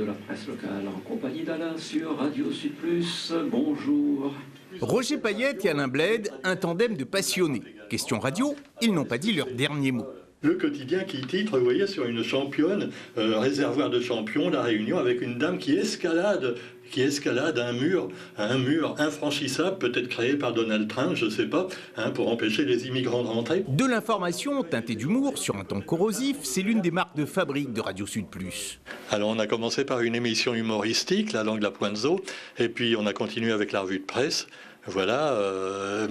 la presse locale en compagnie d'Alain sur Radio Sud Plus. Bonjour. Roger Payette et Alain Bled, un tandem de passionnés. Question radio, ils n'ont pas dit leur dernier mot. Le quotidien qui titre, vous voyez, sur une championne, réservoir de champions, La Réunion, avec une dame qui escalade un mur infranchissable, peut-être créé par Donald Trump, je ne sais pas, pour empêcher les immigrants de rentrer. De l'information teintée d'humour sur un ton corrosif, c'est l'une des marques de fabrique de Radio Sud Plus. Alors on a commencé par une émission humoristique, La Langue de la Pointe-Zo, et puis on a continué avec la revue de presse. Voilà,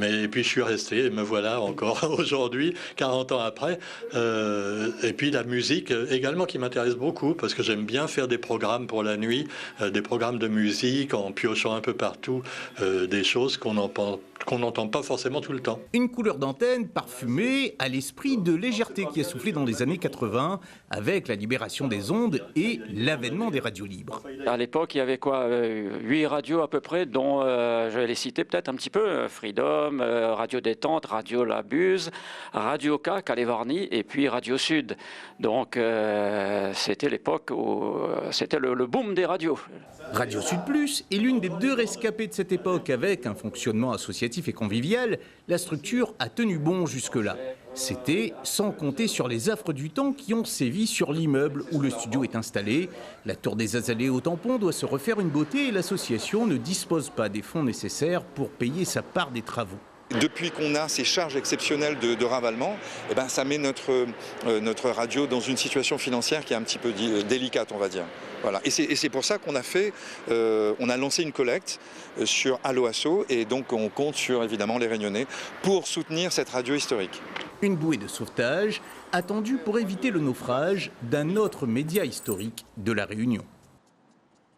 et puis je suis resté, et me voilà encore aujourd'hui, 40 ans après. Et puis la musique également qui m'intéresse beaucoup, parce que j'aime bien faire des programmes pour la nuit, des programmes de musique en piochant un peu partout des choses qu'on n'entend pas forcément tout le temps. Une couleur d'antenne parfumée à l'esprit de légèreté qui a soufflé dans les années 80 avec la libération des ondes et l'avènement des radios libres. À l'époque, il y avait quoi 8 radios à peu près, dont je vais les citer peut-être un petit peu, Freedom, Radio Détente, Radio La Buse, Radio K, Californie et puis Radio Sud. Donc c'était l'époque où c'était le boom des radios. Radio Sud Plus est l'une des deux rescapées de cette époque avec un fonctionnement associatif et convivial. La structure a tenu bon jusque-là. C'était sans compter sur les affres du temps qui ont sévi sur l'immeuble où le studio est installé. La tour des Azalées au Tampon doit se refaire une beauté et l'association ne dispose pas des fonds nécessaires pour payer sa part des travaux. Depuis qu'on a ces charges exceptionnelles de ravalement, ça met notre radio dans une situation financière qui est un petit peu délicate, on va dire. Voilà. Et c'est pour ça qu'on a lancé une collecte sur Allo Asso, et donc on compte sur évidemment les Réunionnais pour soutenir cette radio historique. Une bouée de sauvetage attendue pour éviter le naufrage d'un autre média historique de La Réunion.